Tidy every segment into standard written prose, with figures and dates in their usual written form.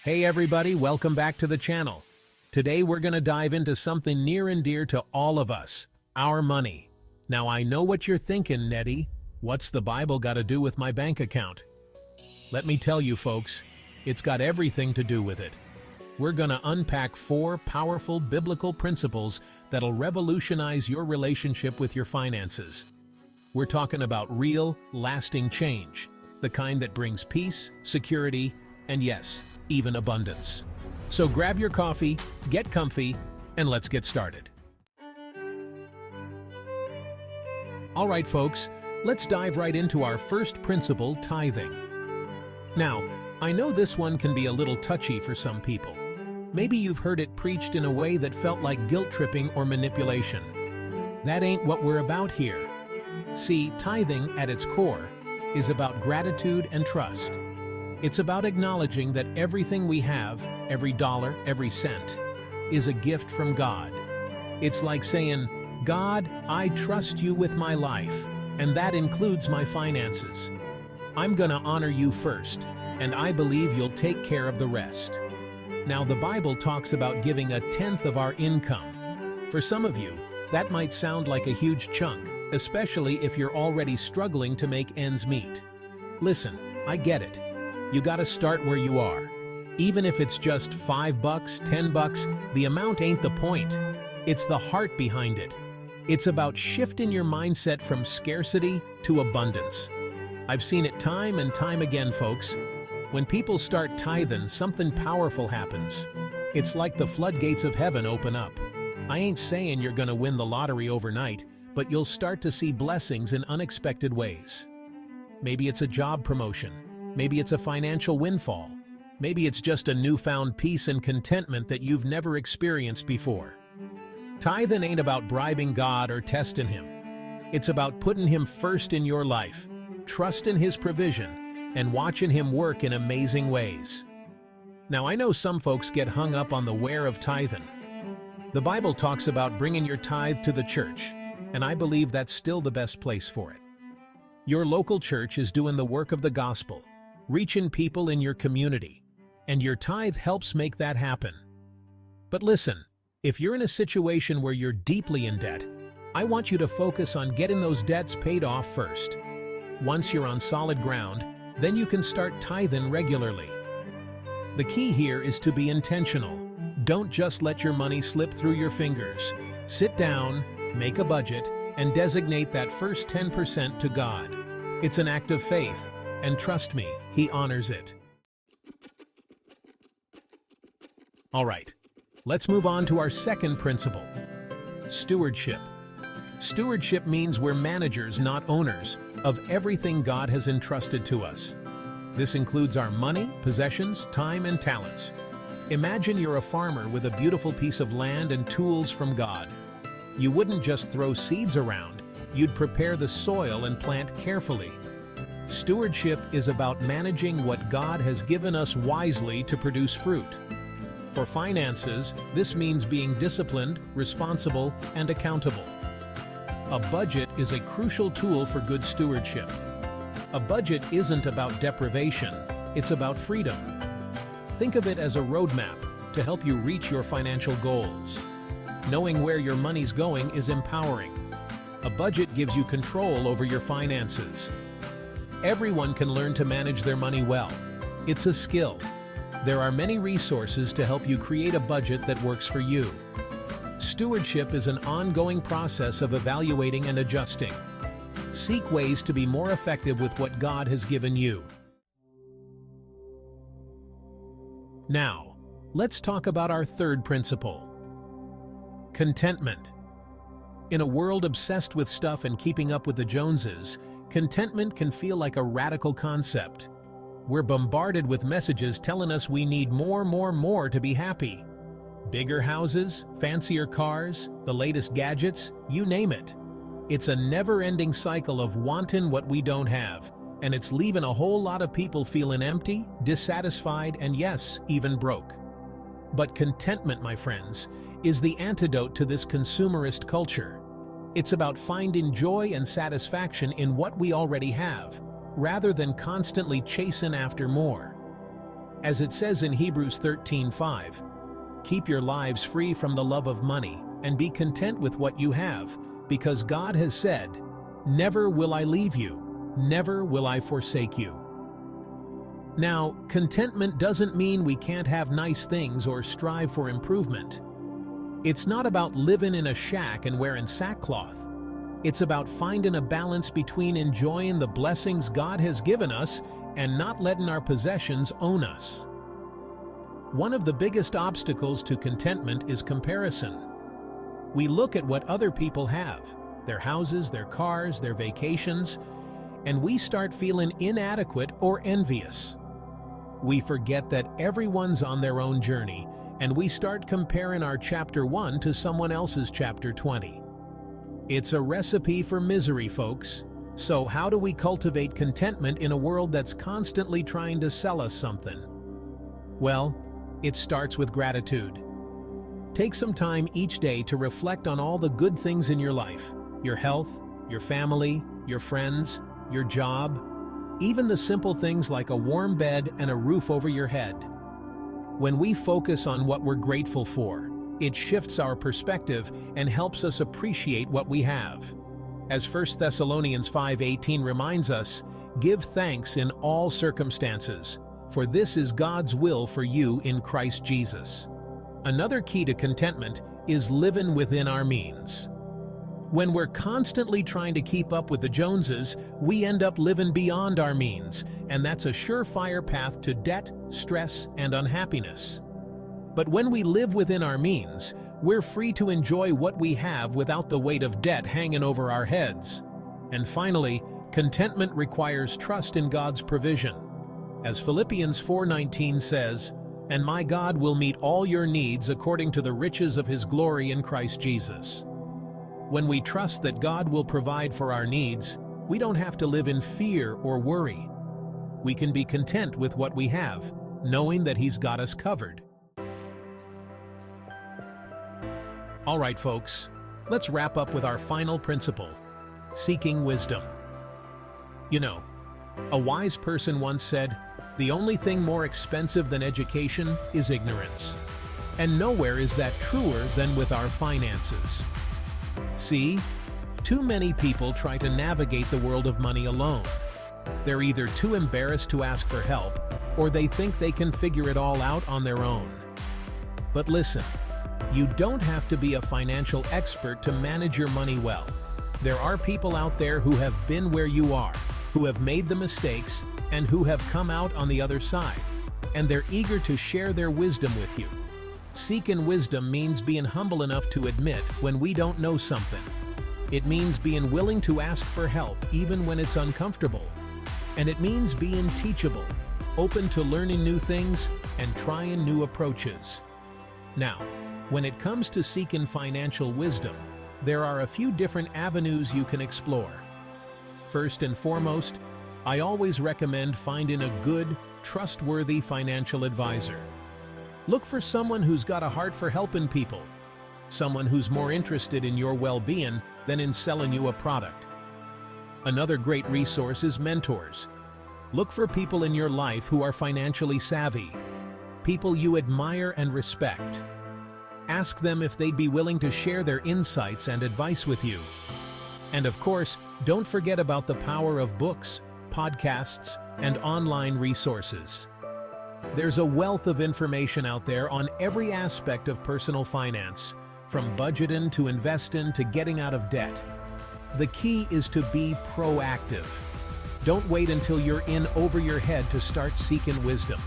Hey everybody, welcome back to the channel. Today we're going to dive into something near and dear to all of us, our money. Now I know what you're thinking, Nettie. What's the Bible got to do with my bank account? Let me tell you folks, it's got everything to do with it. We're going to unpack 4 powerful biblical principles that'll revolutionize your relationship with your finances. We're talking about real, lasting change, the kind that brings peace, security, and yes, even abundance. So grab your coffee, get comfy, and let's get started. All right, folks, let's dive right into our first principle, tithing. Now, I know this one can be a little touchy for some people. Maybe you've heard it preached in a way that felt like guilt-tripping or manipulation. That ain't what we're about here. See, tithing at its core is about gratitude and trust. It's about acknowledging that everything we have, every dollar, every cent, is a gift from God. It's like saying, God, I trust you with my life, and that includes my finances. I'm gonna honor you first, and I believe you'll take care of the rest. Now, the Bible talks about giving 1/10 of our income. For some of you, that might sound like a huge chunk, especially if you're already struggling to make ends meet. Listen, I get it. You gotta start where you are. Even if it's just $5, $10, the amount ain't the point. It's the heart behind it. It's about shifting your mindset from scarcity to abundance. I've seen it time and time again, folks. When people start tithing, something powerful happens. It's like the floodgates of heaven open up. I ain't saying you're gonna win the lottery overnight, but you'll start to see blessings in unexpected ways. Maybe it's a job promotion. Maybe it's a financial windfall. Maybe it's just a newfound peace and contentment that you've never experienced before. Tithing ain't about bribing God or testing Him. It's about putting Him first in your life, trusting His provision, and watching Him work in amazing ways. Now, I know some folks get hung up on the where of tithing. The Bible talks about bringing your tithe to the church, and I believe that's still the best place for it. Your local church is doing the work of the gospel, reaching people in your community, and your tithe helps make that happen. But listen, if you're in a situation where you're deeply in debt, I want you to focus on getting those debts paid off first. Once you're on solid ground, then you can start tithing regularly. The key here is to be intentional. Don't just let your money slip through your fingers. Sit down, make a budget, and designate that first 10% to God. It's an act of faith, and trust me, He honors it. All right, let's move on to our second principle, stewardship. Stewardship means we're managers, not owners, of everything God has entrusted to us. This includes our money, possessions, time, and talents. Imagine you're a farmer with a beautiful piece of land and tools from God. You wouldn't just throw seeds around, you'd prepare the soil and plant carefully. Stewardship is about managing what God has given us wisely to produce fruit. For finances, this means being disciplined, responsible, and accountable. A budget is a crucial tool for good stewardship. A budget isn't about deprivation, it's about freedom. Think of it as a roadmap to help you reach your financial goals. Knowing where your money's going is empowering. A budget gives you control over your finances. Everyone can learn to manage their money well. It's a skill. There are many resources to help you create a budget that works for you. Stewardship is an ongoing process of evaluating and adjusting. Seek ways to be more effective with what God has given you. Now, let's talk about our third principle, contentment. In a world obsessed with stuff and keeping up with the Joneses, contentment can feel like a radical concept. We're bombarded with messages telling us we need more to be happy. Bigger houses, fancier cars, the latest gadgets, you name it. It's a never-ending cycle of wanting what we don't have, and it's leaving a whole lot of people feeling empty, dissatisfied, and yes, even broke. But contentment, my friends, is the antidote to this consumerist culture. It's about finding joy and satisfaction in what we already have, rather than constantly chasing after more. As it says in Hebrews 13:5, keep your lives free from the love of money and be content with what you have, because God has said, never will I leave you, never will I forsake you. Now, contentment doesn't mean we can't have nice things or strive for improvement. It's not about living in a shack and wearing sackcloth. It's about finding a balance between enjoying the blessings God has given us and not letting our possessions own us. One of the biggest obstacles to contentment is comparison. We look at what other people have, their houses, their cars, their vacations, and we start feeling inadequate or envious. We forget that everyone's on their own journey, and we start comparing our chapter 1 to someone else's chapter 20. It's a recipe for misery, folks. So how do we cultivate contentment in a world that's constantly trying to sell us something? Well, it starts with gratitude. Take some time each day to reflect on all the good things in your life, your health, your family, your friends, your job, even the simple things like a warm bed and a roof over your head. When we focus on what we're grateful for, it shifts our perspective and helps us appreciate what we have. As 1 Thessalonians 5:18 reminds us, give thanks in all circumstances, for this is God's will for you in Christ Jesus. Another key to contentment is living within our means. When we're constantly trying to keep up with the Joneses, we end up living beyond our means, and that's a surefire path to debt, stress, and unhappiness. But when we live within our means, we're free to enjoy what we have without the weight of debt hanging over our heads. And finally, contentment requires trust in God's provision. As Philippians 4:19 says, "And my God will meet all your needs according to the riches of his glory in Christ Jesus." When we trust that God will provide for our needs, we don't have to live in fear or worry. We can be content with what we have, knowing that He's got us covered. All right, folks, let's wrap up with our final principle, seeking wisdom. You know, a wise person once said, "The only thing more expensive than education is ignorance." And nowhere is that truer than with our finances. See, too many people try to navigate the world of money alone. They're either too embarrassed to ask for help, or they think they can figure it all out on their own. But listen, you don't have to be a financial expert to manage your money well. There are people out there who have been where you are, who have made the mistakes, and who have come out on the other side, and they're eager to share their wisdom with you. Seeking wisdom means being humble enough to admit when we don't know something. It means being willing to ask for help even when it's uncomfortable. And it means being teachable, open to learning new things and trying new approaches. Now, when it comes to seeking financial wisdom, there are a few different avenues you can explore. First and foremost, I always recommend finding a good, trustworthy financial advisor. Look for someone who's got a heart for helping people, someone who's more interested in your well-being than in selling you a product. Another great resource is mentors. Look for people in your life who are financially savvy, people you admire and respect. Ask them if they'd be willing to share their insights and advice with you. And of course, don't forget about the power of books, podcasts, and online resources. There's a wealth of information out there on every aspect of personal finance, from budgeting to investing to getting out of debt. The key is to be proactive. Don't wait until you're in over your head to start seeking wisdom.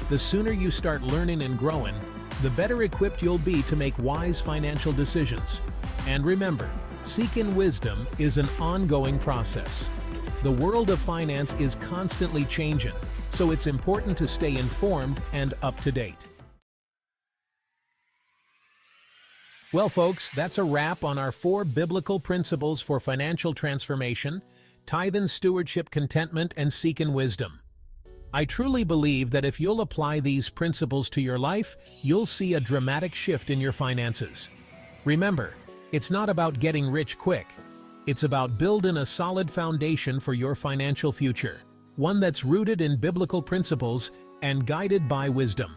The sooner you start learning and growing, the better equipped you'll be to make wise financial decisions. And remember, seeking wisdom is an ongoing process. The world of finance is constantly changing, so it's important to stay informed and up to date. Well, folks, that's a wrap on our 4 biblical principles for financial transformation: tithing, stewardship, contentment, and seeking wisdom. I truly believe that if you'll apply these principles to your life, you'll see a dramatic shift in your finances. Remember, it's not about getting rich quick. It's about building a solid foundation for your financial future. one that's rooted in biblical principles and guided by wisdom.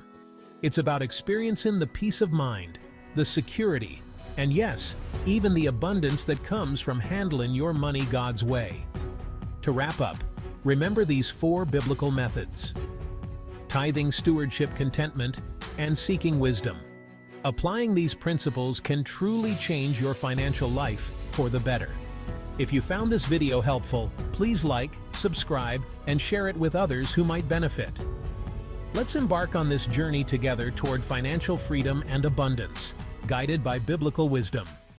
It's about experiencing the peace of mind, the security, and yes, even the abundance that comes from handling your money God's way. To wrap up, remember these 4 biblical methods: tithing, stewardship, contentment, and seeking wisdom. Applying these principles can truly change your financial life for the better. If you found this video helpful, please like, subscribe, and share it with others who might benefit. Let's embark on this journey together toward financial freedom and abundance, guided by biblical wisdom.